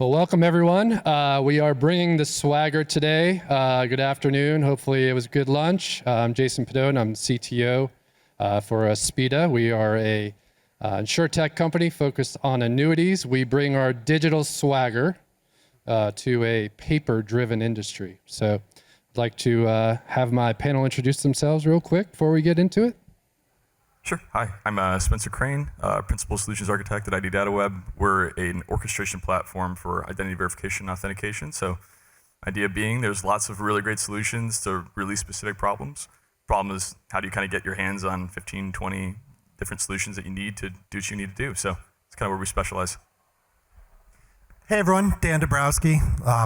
Well, welcome everyone. We are bringing the swagger today. Good afternoon. Hopefully it was a good lunch. I'm Jason Padone. I'm CTO for Spida. We are a insurtech company focused on annuities. We bring our digital swagger to a paper-driven industry. So I'd like to have my panel introduce themselves real quick before we get into it. Sure. Hi, I'm Spencer Crane, Principal Solutions Architect at ID DataWeb. We're an orchestration platform for identity verification and authentication. So idea being there's lots of really great solutions to really specific problems. Problem is, how do you kind of get your hands on 15, 20 different solutions that you need to do what you need to do? So it's kind of where we specialize. Hey everyone, Dan Dabrowski,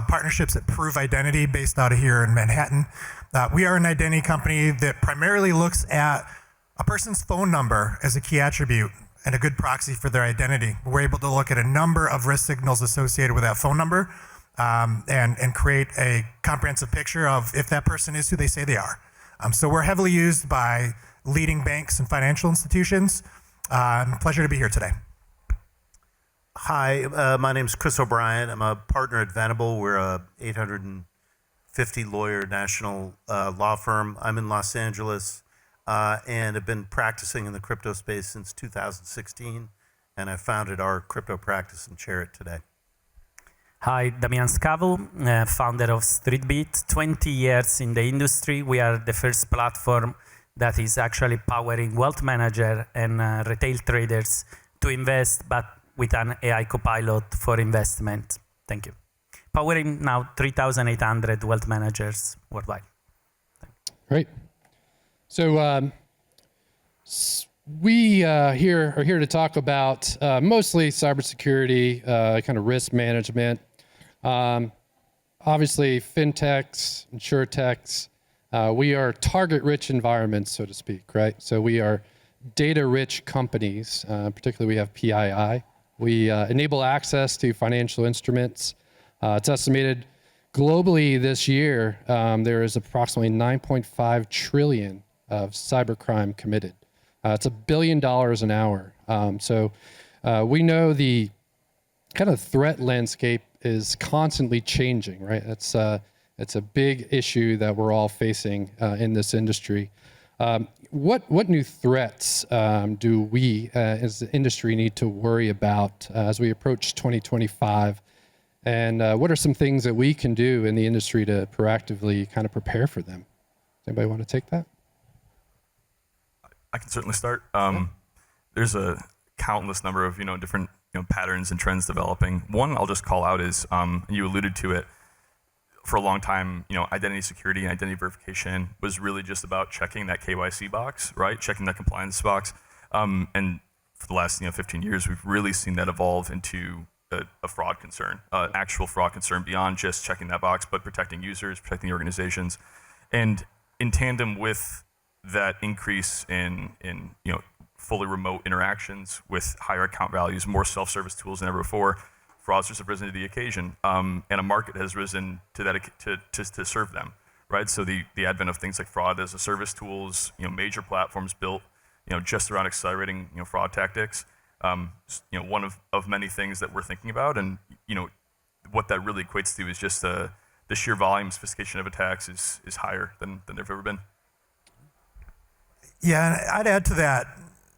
partnerships at Prove Identity based out of here in Manhattan. We are an identity company that primarily looks at a person's phone number as a key attribute and a good proxy for their identity. We're able to look at a number of risk signals associated with that phone number and create a comprehensive picture of if that person is who they say they are. So we're heavily used by leading banks and financial institutions. Pleasure to be here today. Hi, my name is Chris O'Brien. I'm a partner at Venable. We're a 850 lawyer national law firm. I'm in Los Angeles. And have been practicing in the crypto space since 2016, and I founded our crypto practice and chair it today. Hi, Damian Scavo, founder of Streetbeat. 20 years in the industry. We are the first platform that is actually powering wealth manager and retail traders to invest, but with an AI copilot for investment. Thank you. Powering now 3,800 wealth managers worldwide. Great. So we are here to talk about mostly cybersecurity, kind of risk management. Obviously, fintechs, insurtechs, we are target-rich environments, so to speak, right? So we are data-rich companies, particularly we have PII. We enable access to financial instruments. It's estimated globally this year, there is approximately 9.5 trillion of cybercrime committed. It's $1 billion an hour. So we know the kind of threat landscape is constantly changing, right? It's a big issue that we're all facing in this industry. What new threats do we as the industry need to worry about as we approach 2025? And what are some things that we can do in the industry to proactively kind of prepare for them? Does anybody want to take that? I can certainly start. There's a countless number of different patterns and trends developing. One I'll just call out is, and you alluded to it, for a long time, identity security and identity verification was really just about checking that KYC box, right? Checking that compliance box. And for the last 15 years, we've really seen that evolve into a fraud concern, actual fraud concern beyond just checking that box, but protecting users, protecting the organizations. And in tandem with that increase in fully remote interactions with higher account values, more self-service tools than ever before, fraudsters have risen to the occasion, and a market has risen to that to serve them, right? So the advent of things like fraud as a service tools, major platforms built, just around accelerating, fraud tactics. One of many things that we're thinking about, and what that really equates to is just the sheer volume, sophistication of attacks is higher than they've ever been. Yeah, and I'd add to that.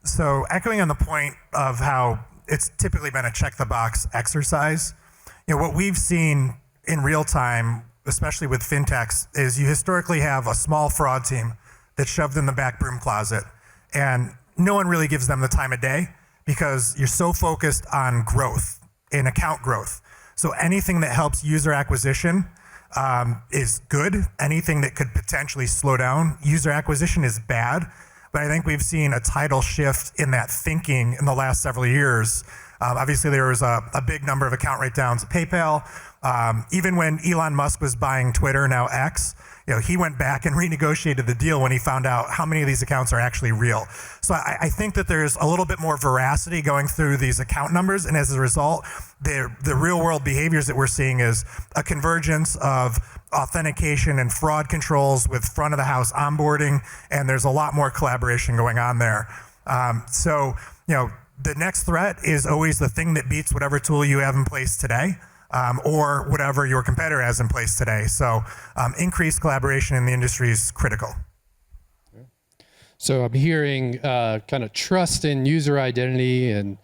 So echoing on the point of how it's typically been a check the box exercise, what we've seen in real time, especially with fintechs, is you historically have a small fraud team that's shoved in the back broom closet, and no one really gives them the time of day because you're so focused on growth, in account growth. So anything that helps user acquisition is good. Anything that could potentially slow down user acquisition is bad. But I think we've seen a tidal shift in that thinking in the last several years. Obviously, there was a big number of account write-downs at PayPal. Even when Elon Musk was buying Twitter, now X, he went back and renegotiated the deal when he found out how many of these accounts are actually real. So I think that there's a little bit more veracity going through these account numbers, and as a result, the real-world behaviors that we're seeing is a convergence of authentication and fraud controls with front-of-the-house onboarding, and there's a lot more collaboration going on there. So the next threat is always the thing that beats whatever tool you have in place today. or whatever your competitor has in place today. So increased collaboration in the industry is critical. So I'm hearing kind of trust in user identity and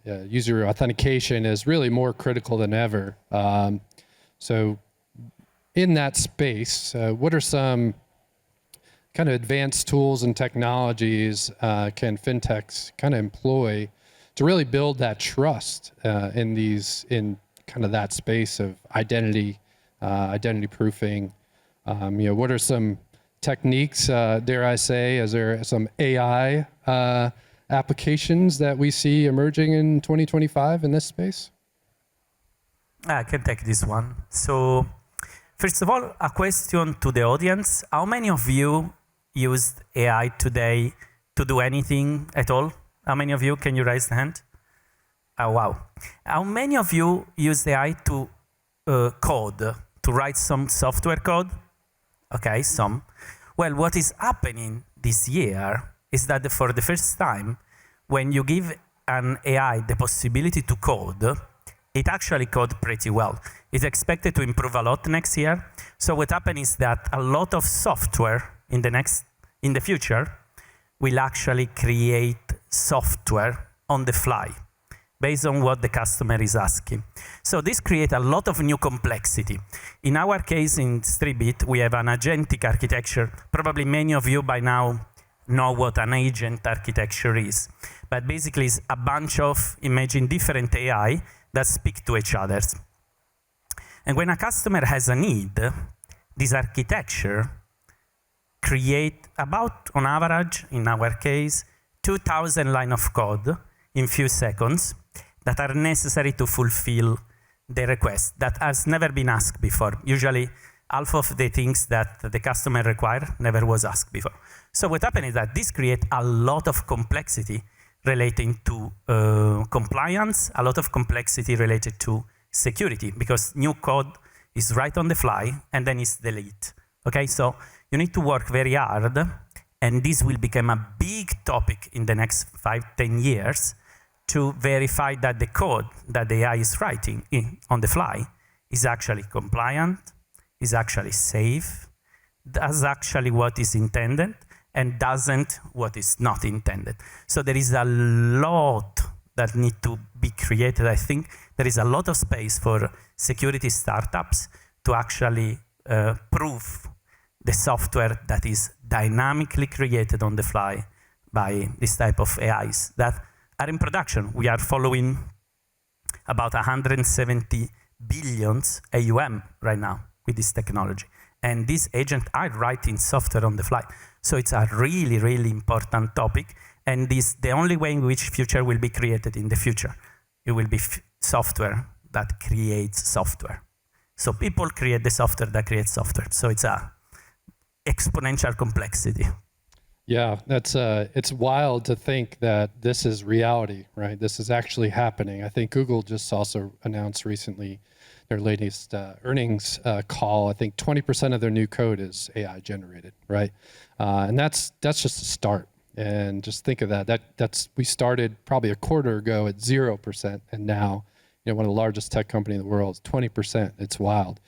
user authentication is really more critical than ever. So in that space, what are some kind of advanced tools and technologies can fintechs kind of employ to really build that trust in kind of that space of identity, identity proofing? What are some techniques, dare I say, is there some AI applications that we see emerging in 2025 in this space? I can take this one. So, first of all, a question to the audience. How many of you used AI today to do anything at all? How many of you, can you raise the hand? Oh, wow. How many of you use AI to code, to write some software code? Okay, some. Well, what is happening this year is that for the first time, when you give an AI the possibility to code, it actually codes pretty well. It's expected to improve a lot next year. So what happens is that a lot of software in the future will actually create software on the fly based on what the customer is asking. So this creates a lot of new complexity. In our case, in Streetbeat, we have an agentic architecture. Probably many of you by now know what an agent architecture is. But basically, it's a bunch of, imagine, different AI that speak to each other. And when a customer has a need, this architecture create about, on average, in our case, 2,000 lines of code in few seconds that are necessary to fulfill the request that has never been asked before. Usually, half of the things that the customer require never was asked before. So what happened is that this creates a lot of complexity relating to compliance, a lot of complexity related to security, because new code is right on the fly and then it's deleted. Okay, so you need to work very hard, and this will become a big topic in the next 5-10 years to verify that the code that the AI is writing on the fly is actually compliant, is actually safe, does actually what is intended, and doesn't what is not intended. So there is a lot that need to be created. I think there is a lot of space for security startups to actually prove the software that is dynamically created on the fly by this type of AIs that are in production. We are following about 170 billions AUM right now with this technology. And these agents are writing software on the fly. So it's a really, really important topic. And this the only way in which future will be created in the future. It will be software that creates software. So people create the software that creates software. So it's a exponential complexity. Yeah, that's it's wild to think that this is reality, right? This is actually happening. I think Google just also announced recently their latest earnings call. I think 20% of their new code is AI generated, right? And that's just a start. And just think of that. We started probably a quarter ago at 0%, and now, one of the largest tech company in the world is 20%. It's wild.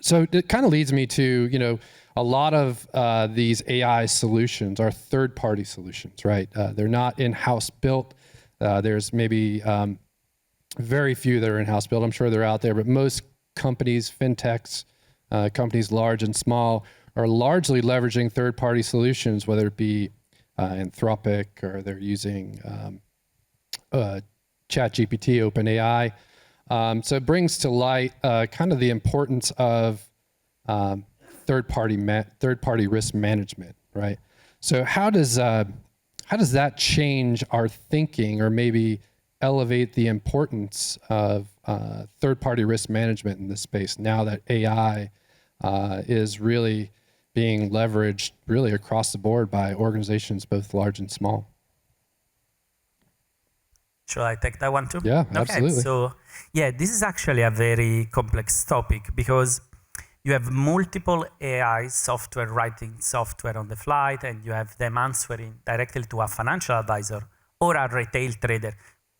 So it kind of leads me to, a lot of these AI solutions are third-party solutions, right? They're not in-house built. There's maybe very few that are in-house built. I'm sure they're out there, but most companies, fintechs, companies large and small, are largely leveraging third-party solutions, whether it be Anthropic or they're using ChatGPT, OpenAI. So it brings to light kind of the importance of third-party risk management, right? So how does that change our thinking, or maybe elevate the importance of third-party risk management in this space now that AI is really being leveraged really across the board by organizations both large and small? Should I take that one too? Yeah, absolutely. Okay, so yeah, this is actually a very complex topic because you have multiple AI software writing software on the fly, and you have them answering directly to a financial advisor or a retail trader.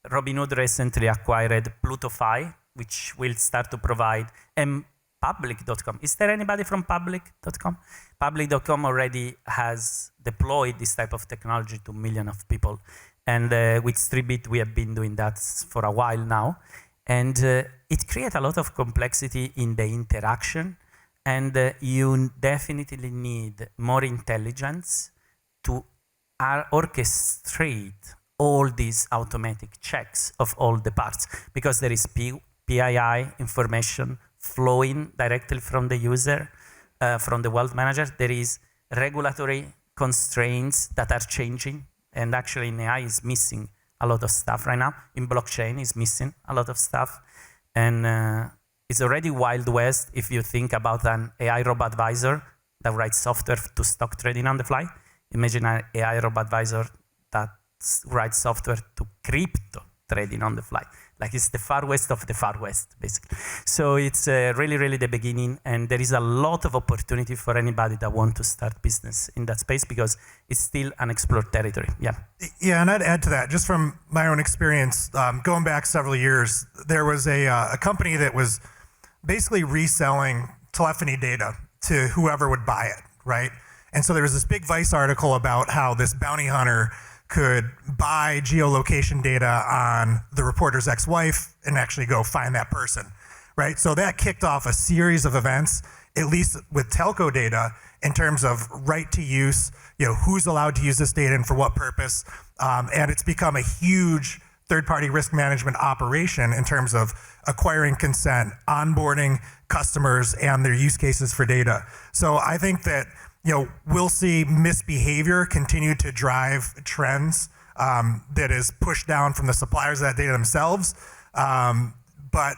Robinhood recently acquired Plutofy, which will start to provide, and Public.com. Is there anybody from Public.com? Public.com already has deployed this type of technology to millions of people. And with Streetbeat, we have been doing that for a while now. And it creates a lot of complexity in the interaction. And you definitely need more intelligence to orchestrate all these automatic checks of all the parts, because there is PII information flowing directly from the user, from the wealth manager. There is regulatory constraints that are changing, and actually in AI is missing a lot of stuff right now. In blockchain is missing a lot of stuff, and it's already Wild West if you think about an AI robo-advisor that writes software to stock trading on the fly. Imagine an AI robo-advisor that writes software to crypto trading on the fly. Like it's the far west of the far west, basically. So it's really, really the beginning, and there is a lot of opportunity for anybody that wants to start business in that space, because it's still unexplored territory. Yeah. Yeah, and I'd add to that, just from my own experience, going back several years, there was a company that was basically reselling telephony data to whoever would buy it, right? And so there was this big Vice article about how this bounty hunter could buy geolocation data on the reporter's ex-wife and actually go find that person, right? So that kicked off a series of events, at least with telco data, in terms of right to use, who's allowed to use this data and for what purpose. And it's become a huge third-party risk management operation in terms of acquiring consent, onboarding customers, and their use cases for data. So I think that we'll see misbehavior continue to drive trends that is pushed down from the suppliers of that data themselves. But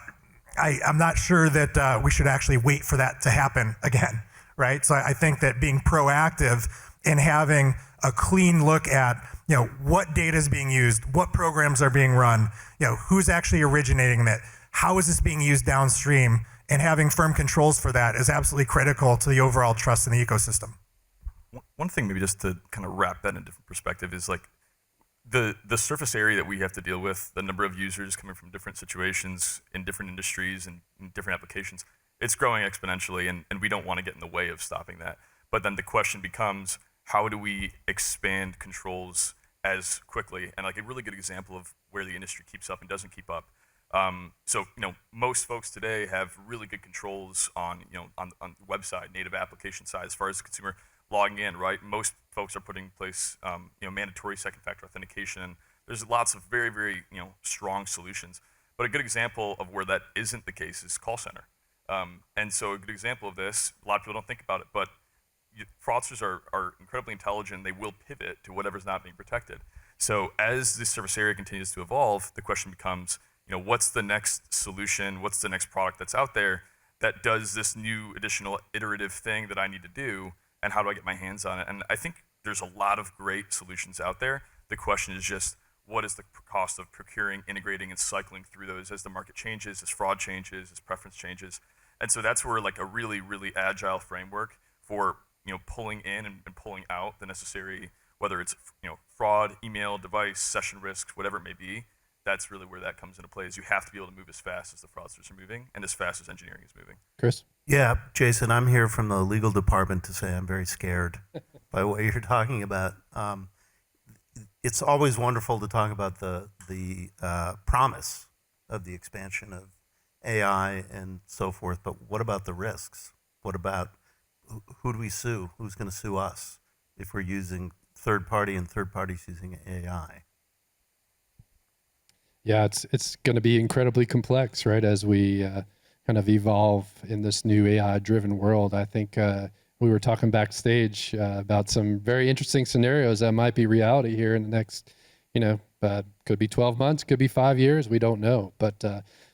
I'm not sure that we should actually wait for that to happen again, right? So I think that being proactive in having a clean look at what data is being used, what programs are being run, who's actually originating it, how is this being used downstream, and having firm controls for that is absolutely critical to the overall trust in the ecosystem. One thing maybe just to kind of wrap that in a different perspective is like the surface area that we have to deal with, the number of users coming from different situations in different industries and in different applications, it's growing exponentially, and we don't want to get in the way of stopping that. But then the question becomes, how do we expand controls as quickly? And like a really good example of where the industry keeps up and doesn't keep up. So most folks today have really good controls on on the website, native application side, as far as the consumer logging in, right? Most folks are putting in place mandatory second factor authentication. There's lots of very, very strong solutions. But a good example of where that isn't the case is call center. And so a good example of this, a lot of people don't think about it, but fraudsters are incredibly intelligent. They will pivot to whatever's not being protected. So as this service area continues to evolve, the question becomes, what's the next solution? What's the next product that's out there that does this new additional iterative thing that I need to do? And how do I get my hands on it? And I think there's a lot of great solutions out there. The question is just, what is the cost of procuring, integrating, and cycling through those as the market changes, as fraud changes, as preference changes? And so that's where like a really, really agile framework for pulling in and pulling out the necessary, whether it's fraud, email, device, session risks, whatever it may be. That's really where that comes into play. Is you have to be able to move as fast as the fraudsters are moving and as fast as engineering is moving. Chris? Yeah, Jason, I'm here from the legal department to say I'm very scared by what you're talking about. It's always wonderful to talk about the promise of the expansion of AI and so forth, but what about the risks? What about who do we sue? Who's going to sue us if we're using third party and third parties using AI? Yeah, it's going to be incredibly complex, right? As we kind of evolve in this new AI-driven world. I think we were talking backstage about some very interesting scenarios that might be reality here in the next, could be 12 months, could be 5 years, we don't know. But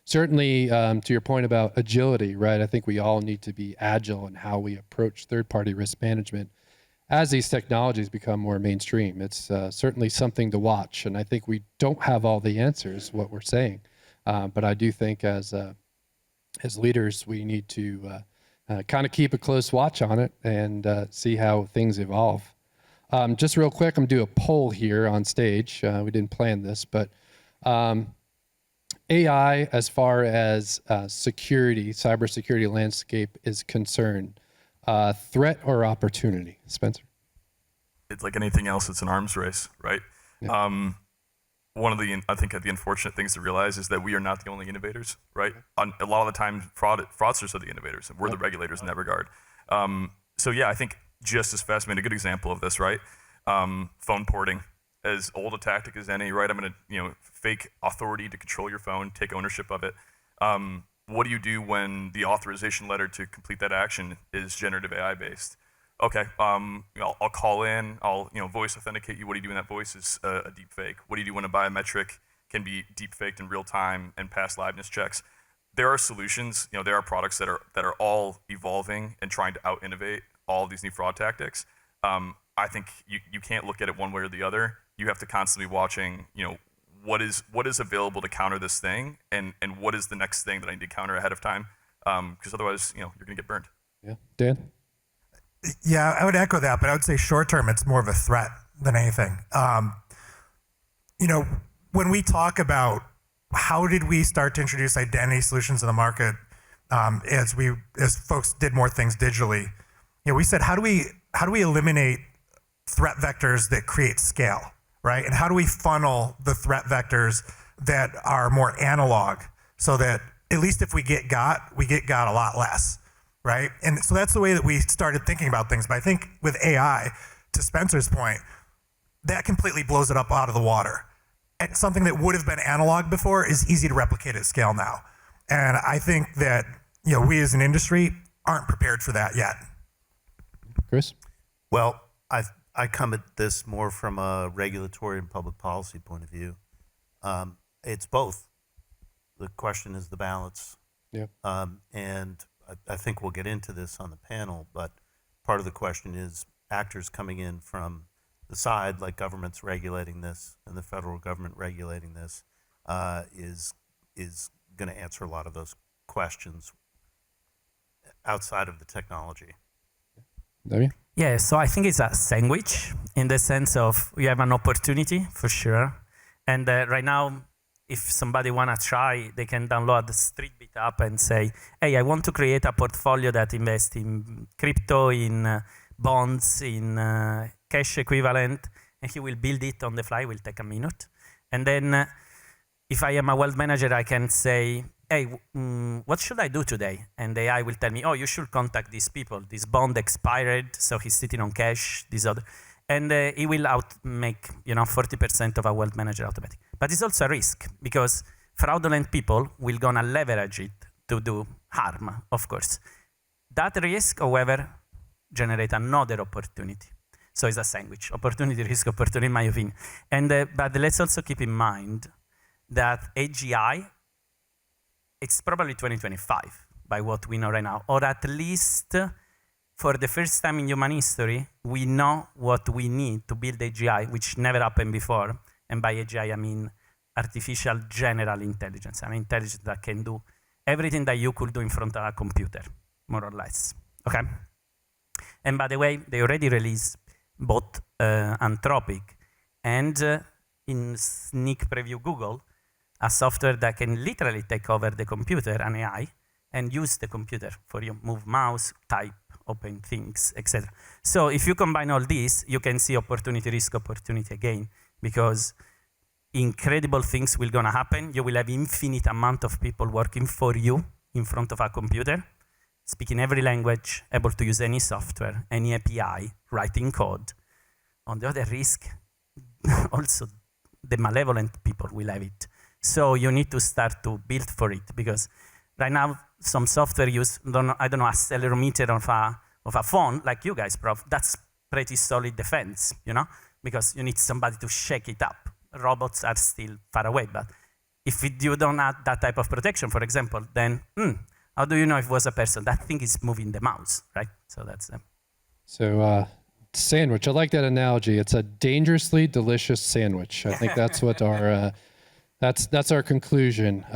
certainly, to your point about agility, right? I think we all need to be agile in how we approach third-party risk management as these technologies become more mainstream. It's certainly something to watch, and I think we don't have all the answers, what we're saying. But I do think as leaders, we need to kind of keep a close watch on it and see how things evolve. Just real quick, I'm going to do a poll here on stage. We didn't plan this, but AI, as far as security, cybersecurity landscape is concerned, threat or opportunity? Spencer? It's like anything else, it's an arms race, right? Yeah. One of the, I think, the unfortunate things to realize is that we are not the only innovators, right? A lot of the time, fraudsters are the innovators, and we're the regulators in that regard. So yeah, I think just as fast, a good example of this, right? Phone porting, as old a tactic as any, right? I'm going to, fake authority to control your phone, take ownership of it. What do you do when the authorization letter to complete that action is generative AI based? Okay, I'll call in, I'll voice authenticate you. What do you do when that voice is a deep fake? What do you do when a biometric can be deep faked in real time and pass liveness checks? There are solutions, there are products that are all evolving and trying to out innovate all of these new fraud tactics. I think you can't look at it one way or the other. You have to constantly watching, what is available to counter this thing, and what is the next thing that I need to counter ahead of time, because otherwise, you're gonna get burned. Yeah, Dan? Yeah, I would echo that, but I would say short term, it's more of a threat than anything. When we talk about how did we start to introduce identity solutions in the market, as folks did more things digitally, we said how do we eliminate threat vectors that create scale, right? And how do we funnel the threat vectors that are more analog, so that at least if we get got a lot less. Right? And so that's the way that we started thinking about things. But I think with AI, to Spencer's point, that completely blows it up out of the water. And something that would have been analog before is easy to replicate at scale now. And I think that we as an industry aren't prepared for that yet. Chris? Well, I come at this more from a regulatory and public policy point of view. It's both. The question is the balance. Yeah. And I think we'll get into this on the panel, but part of the question is actors coming in from the side, like governments regulating this and the federal government regulating this, is going to answer a lot of those questions outside of the technology. Damien? Yeah, so I think it's a sandwich in the sense of you have an opportunity for sure. And right now, if somebody want to try, they can download the Streetbeat app and say, hey, I want to create a portfolio that invests in crypto, in bonds, in cash equivalent, and he will build it on the fly. It will take a minute. And then if I am a wealth manager, I can say, hey, what should I do today? And the AI will tell me, oh, you should contact these people. This bond expired, so he's sitting on cash, this other. And it will make 40% of a wealth manager automatic. But it's also a risk, because fraudulent people will gonna leverage it to do harm, of course. That risk, however, generate another opportunity. So it's a sandwich, opportunity, risk, opportunity, in my opinion. And but let's also keep in mind that AGI, it's probably 2025 by what we know right now, or at least for the first time in human history, we know what we need to build AGI, which never happened before. And by AGI, I mean artificial general intelligence, intelligence that can do everything that you could do in front of a computer, more or less, okay? And by the way, they already released both Anthropic and in sneak preview Google, a software that can literally take over the computer, an AI, and use the computer for you, move mouse, type, open things, etc. So if you combine all these, you can see opportunity, risk, opportunity again, because incredible things will gonna happen. You will have infinite amount of people working for you in front of a computer, speaking every language, able to use any software, any API, writing code. On the other risk, also the malevolent people will have it. So you need to start to build for it, because right now, some software use, a accelerometer of a phone, like you guys, Prof. That's pretty solid defense, because you need somebody to shake it up. Robots are still far away, but if you don't have that type of protection, for example, then how do you know if it was a person? That thing is moving the mouse, right? So that's them. So sandwich, I like that analogy. It's a dangerously delicious sandwich. I think that's what our that's our conclusion.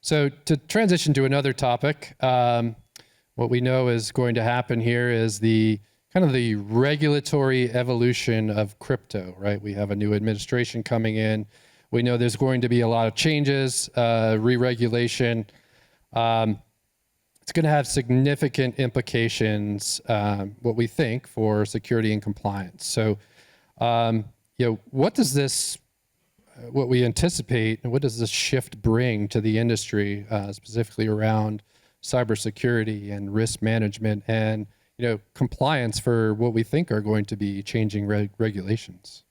So to transition to another topic, what we know is going to happen here is the kind of the regulatory evolution of crypto, right? We have a new administration coming in. We know there's going to be a lot of changes, re-regulation. It's going to have significant implications, what we think, for security and compliance. So, what does this, what we anticipate, and what does this shift bring to the industry, specifically around cybersecurity and risk management and compliance for what we think are going to be changing regulations?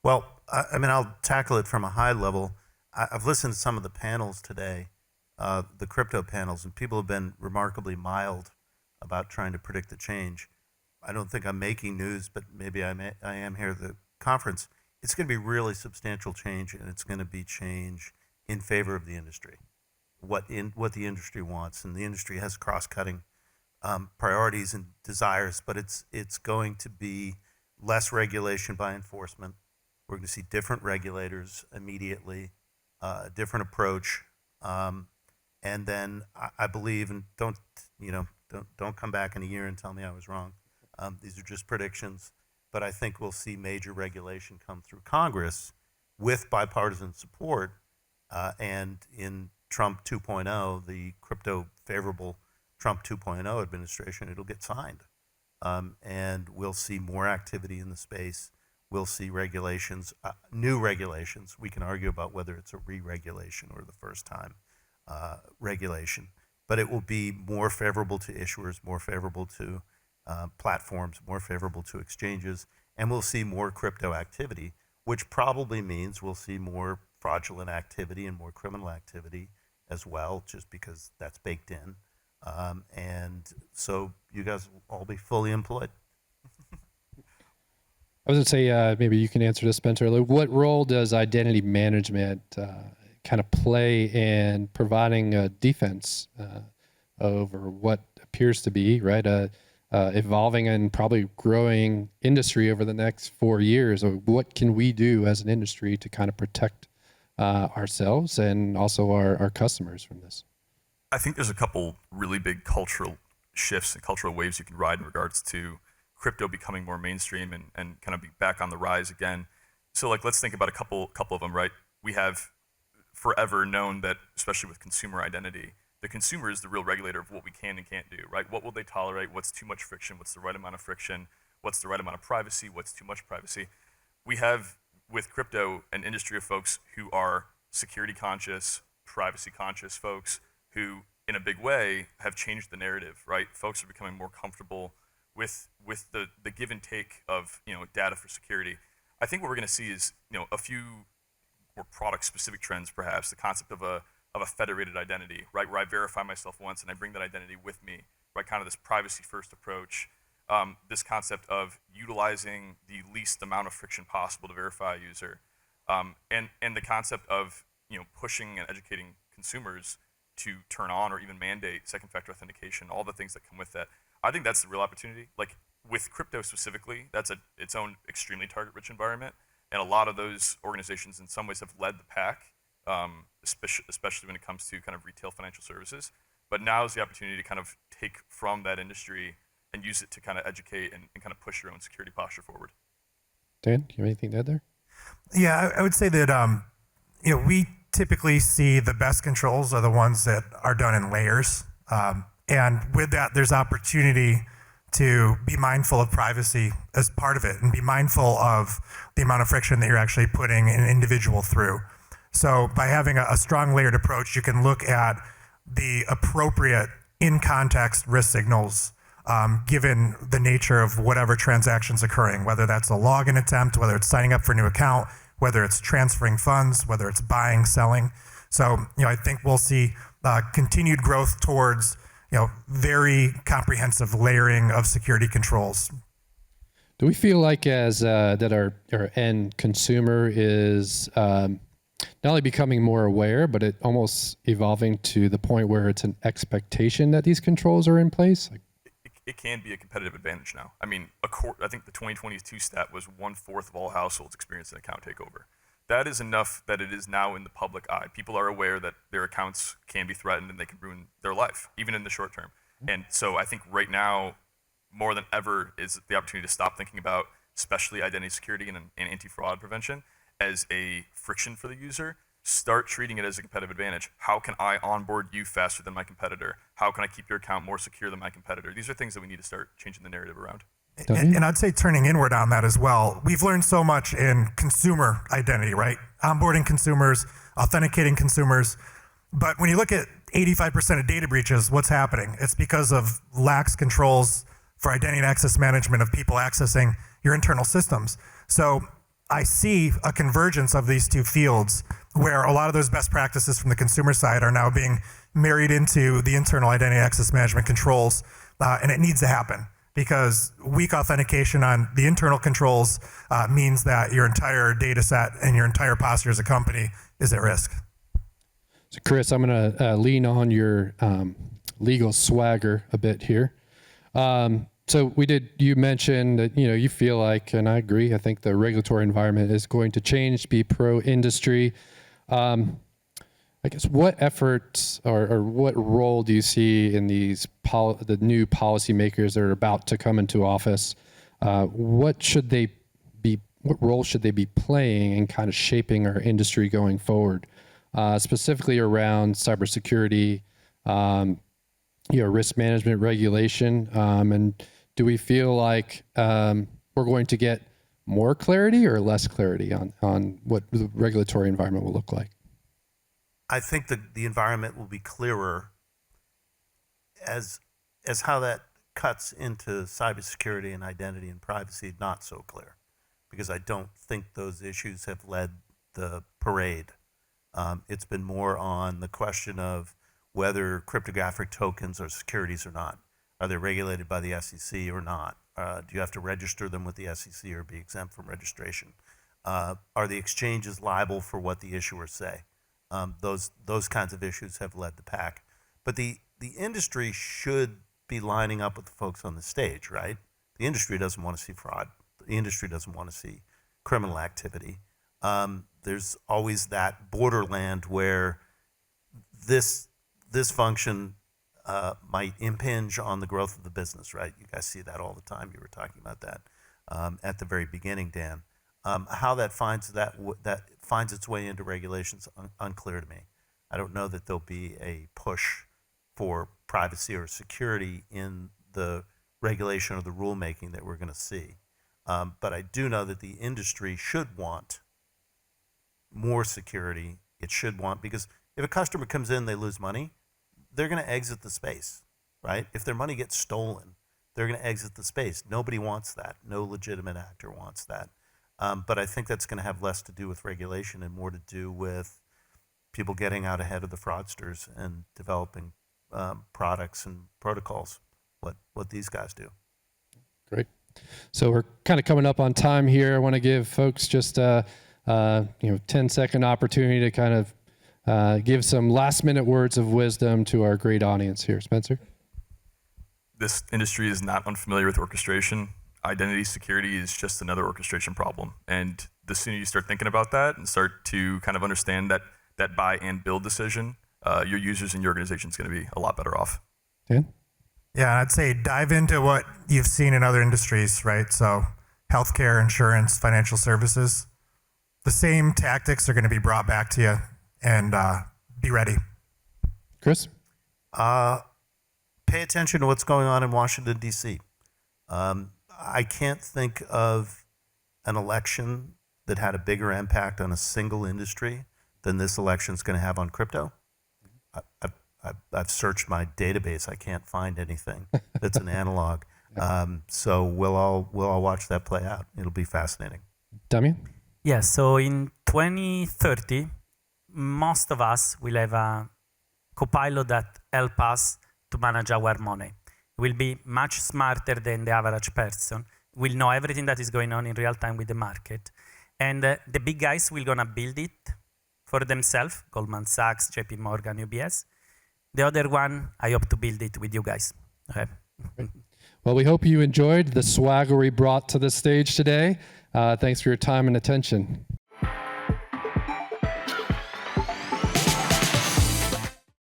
Well, I mean, I'll tackle it from a high level. I've listened to some of the panels today, the crypto panels, and people have been remarkably mild about trying to predict the change. I don't think I'm making news, but maybe I am here at the conference. It's going to be really substantial change, and it's going to be change in favor of the industry, what the industry wants, and the industry has cross-cutting priorities and desires, but it's going to be less regulation by enforcement. We're going to see different regulators immediately, a different approach, and then I believe, and don't come back in a year and tell me I was wrong. These are just predictions, but I think we'll see major regulation come through Congress with bipartisan support, and in Trump 2.0, the crypto favorable Trump 2.0 administration, it'll get signed, and we'll see more activity in the space. We'll see regulations, new regulations. We can argue about whether it's a re-regulation or the first time regulation, but it will be more favorable to issuers, more favorable to platforms, more favorable to exchanges, and we'll see more crypto activity, which probably means we'll see more fraudulent activity and more criminal activity as well, just because that's baked in. And so you guys will all be fully employed. I was going to say, maybe you can answer this, Spencer. What role does identity management kind of play in providing a defense over what appears to be, right, evolving and probably growing industry over the next 4 years? Or what can we do as an industry to kind of protect ourselves and also our customers from this? I think there's a couple really big cultural shifts and cultural waves you can ride in regards to crypto becoming more mainstream and kind of be back on the rise again. So let's think about a couple of them, right? We have forever known that, especially with consumer identity, the consumer is the real regulator of what we can and can't do, right? What will they tolerate? What's too much friction? What's the right amount of friction? What's the right amount of privacy? What's too much privacy? We have, with crypto, an industry of folks who are security conscious, privacy conscious folks who, in a big way, have changed the narrative, right? Folks are becoming more comfortable with the give and take of data for security. I think what we're going to see is a few more product specific trends, perhaps the concept of a federated identity, right, where I verify myself once and I bring that identity with me, right? Kind of this privacy first approach, this concept of utilizing the least amount of friction possible to verify a user, and the concept of pushing and educating consumers to turn on or even mandate second factor authentication, all the things that come with that. I think that's the real opportunity. Like with crypto specifically, that's its own extremely target-rich environment, and a lot of those organizations in some ways have led the pack, especially when it comes to kind of retail financial services. But now is the opportunity to kind of take from that industry and use it to kind of educate and kind of push your own security posture forward. Dan, do you have anything to add there? Yeah, I would say that we typically see the best controls are the ones that are done in layers. And with that, there's opportunity to be mindful of privacy as part of it and be mindful of the amount of friction that you're actually putting an individual through. So by having a strong layered approach, you can look at the appropriate in-context risk signals given the nature of whatever transaction's occurring, whether that's a login attempt, whether it's signing up for a new account, whether it's transferring funds, whether it's buying, selling. So I think we'll see continued growth towards very comprehensive layering of security controls. Do we feel like as that our end consumer is not only becoming more aware, but it almost evolving to the point where it's an expectation that these controls are in place? It can be a competitive advantage now. I mean, I think the 2022 stat was 1/4 of all households experience an account takeover. That is enough that it is now in the public eye. People are aware that their accounts can be threatened and they can ruin their life, even in the short term. And so I think right now, more than ever, is the opportunity to stop thinking about especially identity security and anti-fraud prevention as a friction for the user. Start treating it as a competitive advantage. How can I onboard you faster than my competitor? How can I keep your account more secure than my competitor? These are things that we need to start changing the narrative around. And I'd say turning inward on that as well. We've learned so much in consumer identity, right? Onboarding consumers, authenticating consumers. But when you look at 85% of data breaches, what's happening? It's because of lax controls for identity and access management of people accessing your internal systems. So I see a convergence of these two fields where a lot of those best practices from the consumer side are now being married into the internal identity access management controls, and it needs to happen because weak authentication on the internal controls means that your entire data set and your entire posture as a company is at risk. So Chris, I'm going to lean on your legal swagger a bit here. So you mentioned that, you feel like, and I agree, I think the regulatory environment is going to change, be pro-industry. I guess what efforts or what role do you see in these the new policymakers that are about to come into office? What role should they be playing in kind of shaping our industry going forward, specifically around cybersecurity, risk management regulation, and do we feel like we're going to get more clarity or less clarity on what the regulatory environment will look like? I think the environment will be clearer as how that cuts into cybersecurity and identity and privacy, not so clear, because I don't think those issues have led the parade. It's been more on the question of whether cryptographic tokens are securities or not. Are they regulated by the SEC or not? Do you have to register them with the SEC or be exempt from registration? Are the exchanges liable for what the issuers say? Those kinds of issues have led the pack. But the industry should be lining up with the folks on the stage, right? The industry doesn't want to see fraud. The industry doesn't want to see criminal activity. There's always that borderland where this function might impinge on the growth of the business, right? You guys see that all the time. You were talking about that at the very beginning, Dan. How that finds its way into regulations unclear to me. I don't know that there'll be a push for privacy or security in the regulation or the rulemaking that we're going to see. But I do know that the industry should want more security. It should want, because if a customer comes in, they lose money, they're going to exit the space, right? If their money gets stolen, they're going to exit the space. Nobody wants that. No legitimate actor wants that. But I think that's going to have less to do with regulation and more to do with people getting out ahead of the fraudsters and developing products and protocols, what these guys do. Great. So we're kind of coming up on time here. I want to give folks just a 10-second opportunity to kind of give some last-minute words of wisdom to our great audience here. Spencer? This industry is not unfamiliar with orchestration. Identity security is just another orchestration problem. And the sooner you start thinking about that and start to kind of understand that buy and build decision, your users and your organization is going to be a lot better off. Dan? Yeah, I'd say dive into what you've seen in other industries, right? So healthcare, insurance, financial services. The same tactics are going to be brought back to you, and be ready. Chris? Pay attention to what's going on in Washington, D.C. I can't think of an election that had a bigger impact on a single industry than this election is going to have on crypto. I've searched my database. I can't find anything that's an analog. So we'll all watch that play out. It'll be fascinating. Damian? Yeah, so in 2030, most of us will have a copilot that help us to manage our money. Will be much smarter than the average person. Will know everything that is going on in real time with the market. And the big guys will gonna build it for themselves, Goldman Sachs, JP Morgan, UBS. The other one, I hope to build it with you guys. Okay. Well, we hope you enjoyed the swagger we brought to the stage today. Thanks for your time and attention.